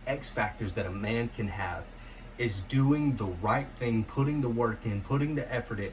X factors that a man can have is doing the right thing, putting the work in, putting the effort in,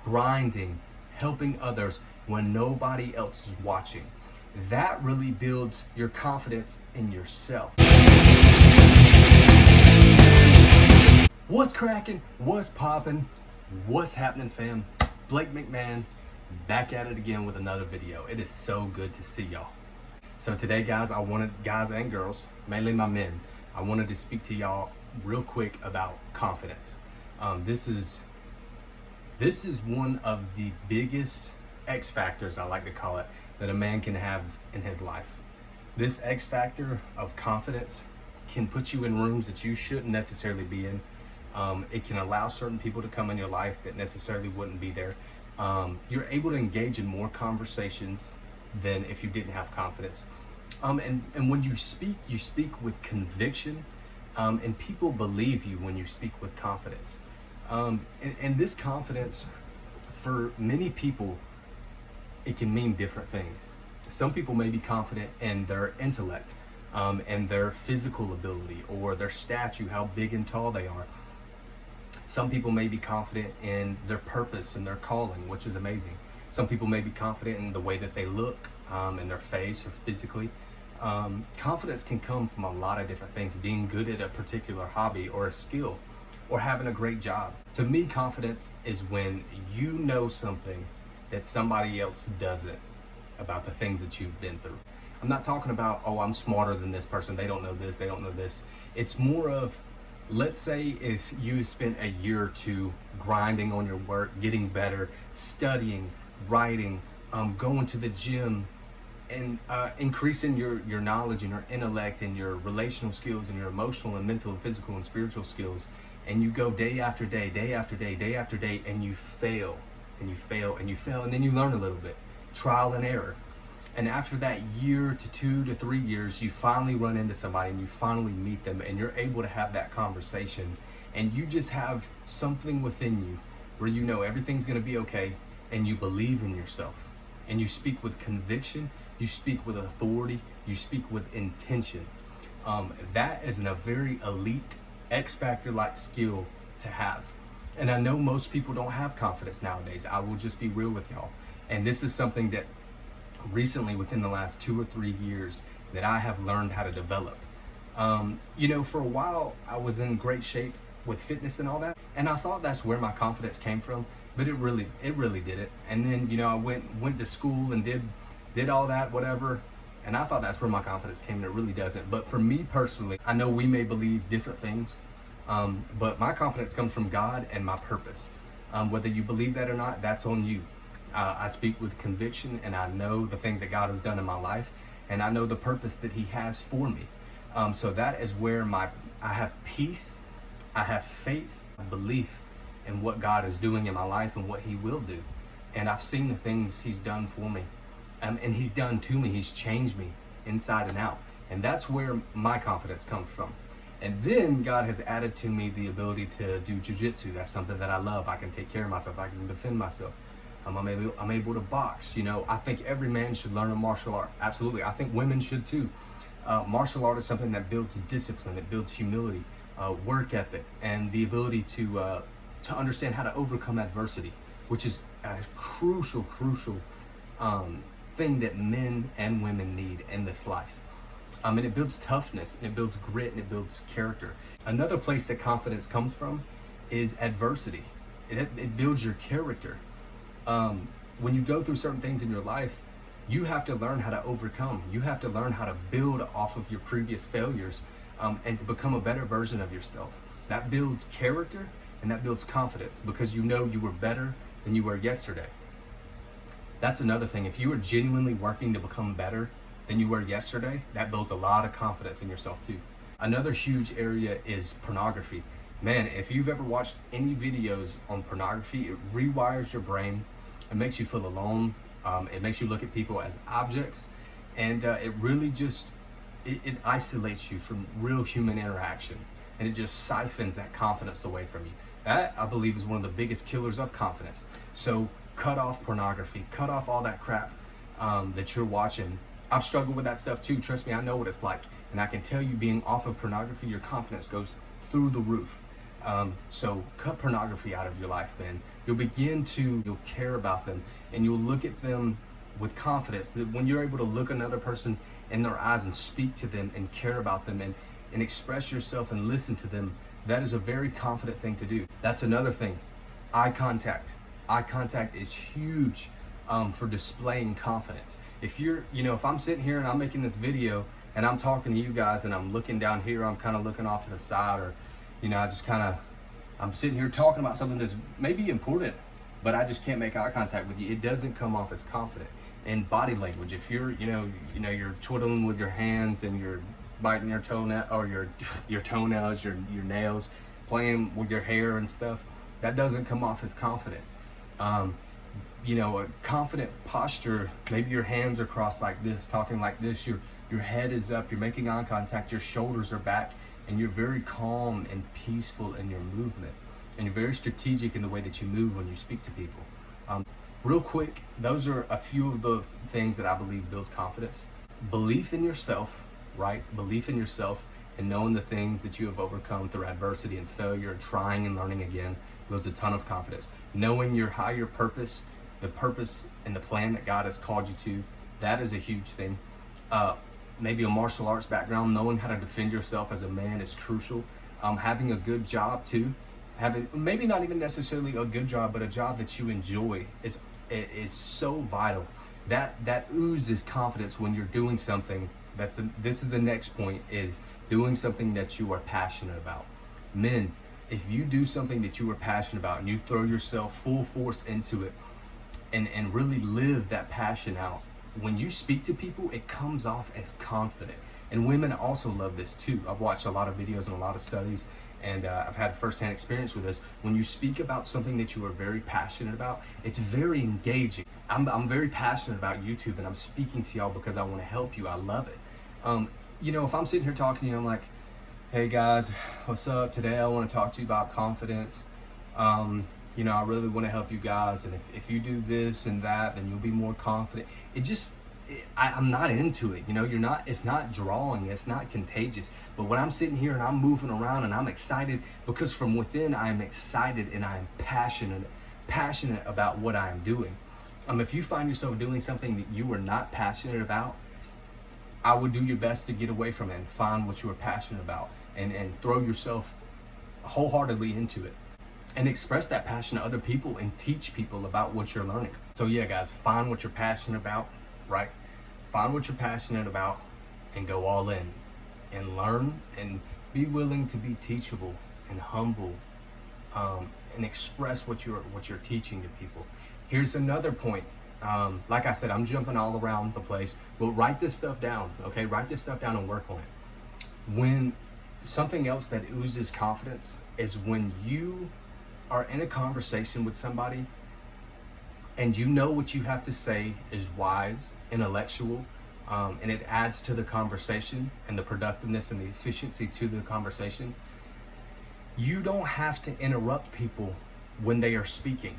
grinding, helping others when nobody else is watching. That really builds your confidence in yourself. What's cracking? What's popping? What's happening, fam? Blake McMahon back at it again with another video. It is so good to see y'all. So today, guys and girls, mainly my men, I wanted to speak to y'all real quick about confidence. This is one of the biggest X factors, I like to call it, that a man can have in his life. This X factor of confidence can put you in rooms that you shouldn't necessarily be in. It can allow certain people to come in your life that necessarily wouldn't be there. You're able to engage in more conversations than if you didn't have confidence. And when you speak with conviction, and people believe you when you speak with confidence. And this confidence, for many people, it can mean different things. Some people may be confident in their intellect, and their physical ability, or their stature, how big and tall they are. Some people may be confident in their purpose and their calling, which is amazing. Some people may be confident in the way that they look, in their face or physically. Confidence can come from a lot of different things, being good at a particular hobby or a skill, or having a great job. To me, confidence is when you know something that somebody else doesn't about the things that you've been through. I'm not talking about, oh, I'm smarter than this person, they don't know this, they don't know this. It's more of, let's say if you spent a year or two grinding on your work, getting better, studying, writing, going to the gym, and increasing your knowledge and your intellect and your relational skills and your emotional and mental and physical and spiritual skills, and you go day after day, day after day, day after day, and you fail, and you fail, and you fail, and then you learn a little bit, trial and error. And after that year to 2 to 3 years, you finally run into somebody and you finally meet them, and you're able to have that conversation, and you just have something within you where you know everything's gonna be okay, and you believe in yourself, and you speak with conviction, you speak with authority, you speak with intention. That is a very elite X factor like skill to have. And I know most people don't have confidence nowadays. I will just be real with y'all. And this is something that recently, within the last 2 or 3 years, that I have learned how to develop. For a while, I was in great shape with fitness and all that, and I thought that's where my confidence came from, but it really didn't. And then, I went to school and did all that, whatever, and I thought that's where my confidence came, and it really doesn't. But for me personally, I know we may believe different things, but my confidence comes from God and my purpose. Whether you believe that or not, that's on you. I speak with conviction, and I know the things that God has done in my life, and I know the purpose that He has for me. So that is where I have peace, I have faith, belief in what God is doing in my life and what He will do. And I've seen the things He's done for me, and He's done to me. He's changed me inside and out. And that's where my confidence comes from. And then God has added to me the ability to do jujitsu. That's something that I love. I can take care of myself. I can defend myself. I'm able to box. I think every man should learn a martial art. Absolutely. I think women should too. Martial art is something that builds discipline. It builds humility, work ethic, and the ability to understand how to overcome adversity, which is a crucial thing that men and women need in this life. And it builds toughness, and it builds grit, and it builds character. Another place that confidence comes from is adversity. It builds your character. When you go through certain things in your life, you have to learn how to overcome. You have to learn how to build off of your previous failures, and to become a better version of yourself. That builds character, and that builds confidence, because you know you were better than you were yesterday. That's another thing. If you are genuinely working to become better than you were yesterday, that builds a lot of confidence in yourself too. Another huge area is pornography. Man, if you've ever watched any videos on pornography, it rewires your brain. It makes you feel alone. It makes you look at people as objects, and it really just it isolates you from real human interaction, and it just siphons that confidence away from you. That, I believe, is one of the biggest killers of confidence. So cut off pornography, cut off all that crap that you're watching, I've struggled with that stuff too. Trust me, I know what it's like. And I can tell you, being off of pornography, your confidence goes through the roof. So cut pornography out of your life, man. You'll care about them, and you'll look at them with confidence. That when you're able to look another person in their eyes and speak to them and care about them and express yourself and listen to them, that is a very confident thing to do. That's another thing. Eye contact. Eye contact is huge for displaying confidence. If I'm sitting here and I'm making this video and I'm talking to you guys and I'm looking down here, I'm kind of looking off to the side, or I'm sitting here talking about something that's maybe important, but I just can't make eye contact with you. It doesn't come off as confident. And body language, if you're twiddling with your hands and you're biting your toenail or your toenails, your nails, playing with your hair and stuff, that doesn't come off as confident. A confident posture, maybe your hands are crossed like this, talking like this, your head is up, you're making eye contact, your shoulders are back, and you're very calm and peaceful in your movement, and you're very strategic in the way that you move when you speak to people. Real quick, those are a few of the things that I believe build confidence. Belief in yourself, right? Belief in yourself and knowing the things that you have overcome through adversity and failure, trying and learning again, builds a ton of confidence. Knowing your higher purpose, the purpose and the plan that God has called you to, that is a huge thing. Maybe a martial arts background, knowing how to defend yourself as a man is crucial. Having a good job too, having maybe not even necessarily a good job, but a job that you enjoy is so vital. That oozes confidence when you're doing something. This is the next point, is doing something that you are passionate about. Men, if you do something that you are passionate about and you throw yourself full force into it and really live that passion out, when you speak to people, it comes off as confident. And women also love this too. I've watched a lot of videos and a lot of studies, and I've had firsthand experience with this. When you speak about something that you are very passionate about, it's very engaging. I'm very passionate about YouTube, and I'm speaking to y'all because I want to help you. I love it. If I'm sitting here talking to you, I'm like, hey guys, what's up? Today I want to talk to you about confidence. I really want to help you guys, and if you do this and that, then you'll be more confident. I'm not into it. It's not drawing, it's not contagious. But when I'm sitting here and I'm moving around and I'm excited, because from within I am excited and I am passionate about what I'm doing. If you find yourself doing something that you are not passionate about, I would do your best to get away from it and find what you are passionate about and throw yourself wholeheartedly into it. And express that passion to other people and teach people about what you're learning. So yeah, guys, find what you're passionate about, right? Find what you're passionate about and go all in and learn, and be willing to be teachable and humble, and express what you're teaching to people. Here's another point. Like I said, I'm jumping all around the place, but write this stuff down, okay? Write this stuff down and work on it. When something else that oozes confidence is when you are in a conversation with somebody and you know what you have to say is wise, intellectual, and it adds to the conversation and the productiveness and the efficiency to the conversation. You don't have to interrupt people when they are speaking.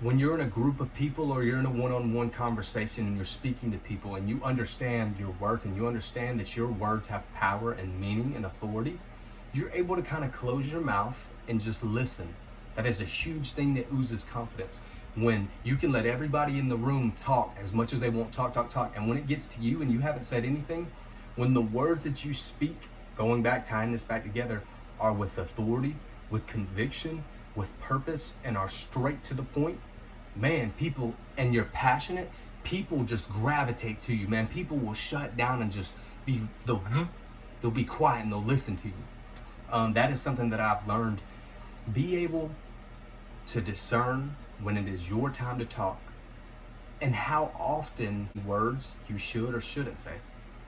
When you're in a group of people or you're in a one-on-one conversation and you're speaking to people and you understand your worth and you understand that your words have power and meaning and authority, you're able to kind of close your mouth and just listen. That is a huge thing that oozes confidence. When you can let everybody in the room talk as much as they want, talk, and when it gets to you and you haven't said anything, when the words that you speak, tying this back together, are with authority, with conviction, with purpose, and are straight to the point, man, and you're passionate, people just gravitate to you, man. People will shut down and just they'll be quiet and they'll listen to you. That is something that I've learned. Be able to discern when it is your time to talk and how often words you should or shouldn't say.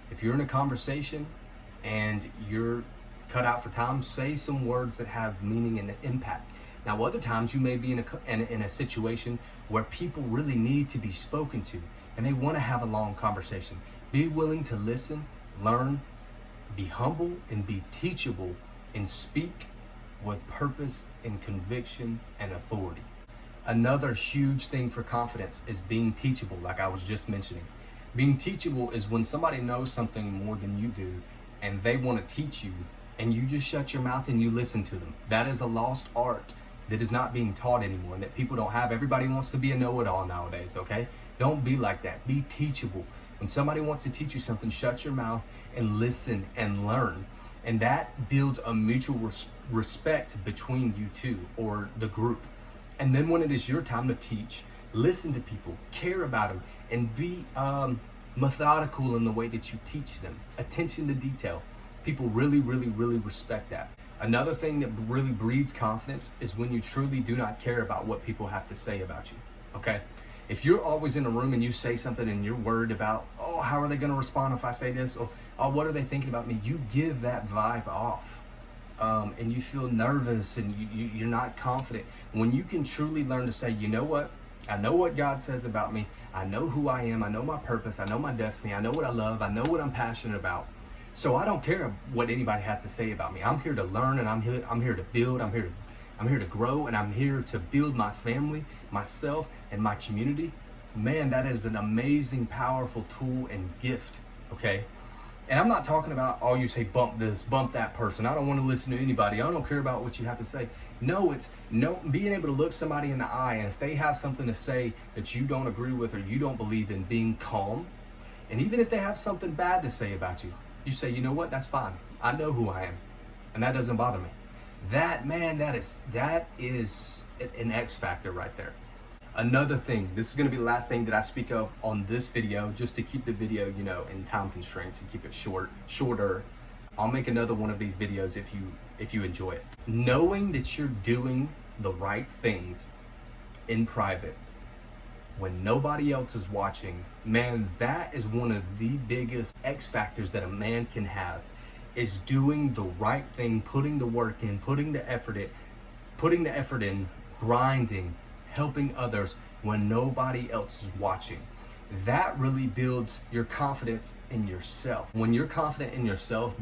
If you're in a conversation and you're cut out for time, say some words that have meaning and impact. Now, other times you may be in a situation where people really need to be spoken to and they want to have a long conversation. Be willing to listen, learn, be humble, and be teachable, and speak with purpose and conviction and authority. Another huge thing for confidence is being teachable, like I was just mentioning. Being teachable is when somebody knows something more than you do and they want to teach you, and you just shut your mouth and you listen to them. That is a lost art that is not being taught anymore and that people don't have. Everybody wants to be a know-it-all nowadays, okay? Don't be like that. Be teachable. When somebody wants to teach you something, shut your mouth and listen and learn. And that builds a mutual respect between you two or the group. And then when it is your time to teach, listen to people, care about them, and be methodical in the way that you teach them. Attention to detail. People really, really, really respect that. Another thing that really breeds confidence is when you truly do not care about what people have to say about you, okay? If you're always in a room and you say something and you're worried about, oh, how are they gonna respond if I say this? Or, oh, what are they thinking about me? You give that vibe off. And you feel nervous and you're not confident. When you can truly learn to say, you know what? I know what God says about me. I know who I am. I know my purpose. I know my destiny. I know what I love. I know what I'm passionate about. So I don't care what anybody has to say about me. I'm here to learn, and I'm here to build. I'm here to grow, and I'm here to build my family, myself, and my community. Man, that is an amazing, powerful tool and gift, okay? And I'm not talking about, oh, you say bump this, bump that person. I don't want to listen to anybody. I don't care about what you have to say. No, it's being able to look somebody in the eye, and if they have something to say that you don't agree with or you don't believe in, being calm. And even if they have something bad to say about you, you say, you know what, that's fine. I know who I am, and that doesn't bother me. That, man, that is an X factor right there. Another thing, this is going to be the last thing that I speak of on this video, just to keep the video, in time constraints and keep it shorter. I'll make another one of these videos if you enjoy it. Knowing that you're doing the right things in private when nobody else is watching, man, that is one of the biggest X factors that a man can have, is doing the right thing, putting the work in, putting the effort in, grinding, helping others when nobody else is watching. That really builds your confidence in yourself. When you're confident in yourself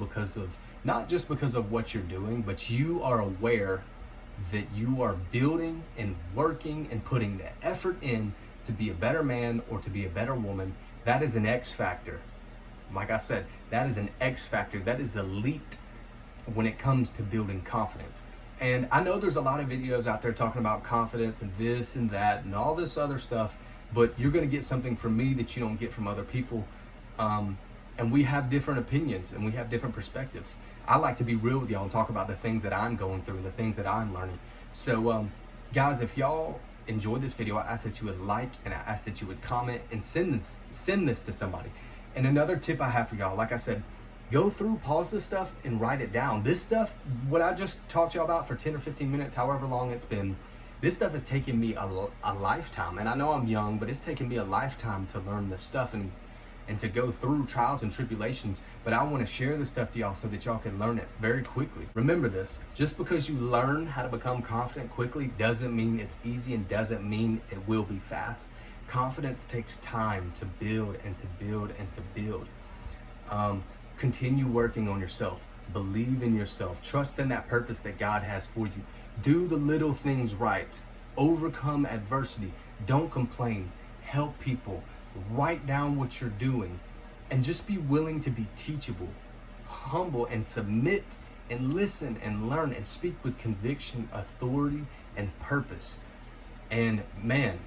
not just because of what you're doing, but you are aware that you are building and working and putting the effort in to be a better man or to be a better woman, that is an X factor. Like I said, that is an X factor. That is elite when it comes to building confidence. And I know there's a lot of videos out there talking about confidence and this and that and all this other stuff, but you're going to get something from me that you don't get from other people. And we have different opinions and we have different perspectives. I like to be real with y'all and talk about the things that I'm going through and the things that I'm learning. So guys, if y'all enjoyed this video, I ask that you would like, and I ask that you would comment and send this to somebody. And another tip I have for y'all, like I said, go through, pause this stuff, and write it down. This stuff, what I just talked to y'all about for 10 or 15 minutes, however long it's been, this stuff has taken me a lifetime. And I know I'm young, but it's taken me a lifetime to learn this stuff and to go through trials and tribulations. But I want to share this stuff to y'all so that y'all can learn it very quickly. Remember this, just because you learn how to become confident quickly doesn't mean it's easy and doesn't mean it will be fast. Confidence takes time to build and to build and to build. Continue working on yourself. Believe in yourself. Trust in that purpose that God has for you. Do the little things right. Overcome adversity. Don't complain. Help people. Write down what you're doing. And just be willing to be teachable, humble, and submit and listen and learn and speak with conviction, authority, and purpose. And man,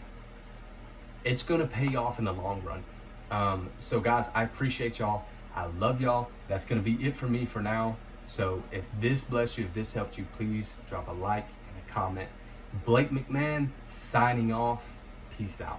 it's going to pay off in the long run. So guys, I appreciate y'all. I love y'all. That's going to be it for me for now. So if this blessed you, if this helped you, please drop a like and a comment. Blake McMahon signing off. Peace out.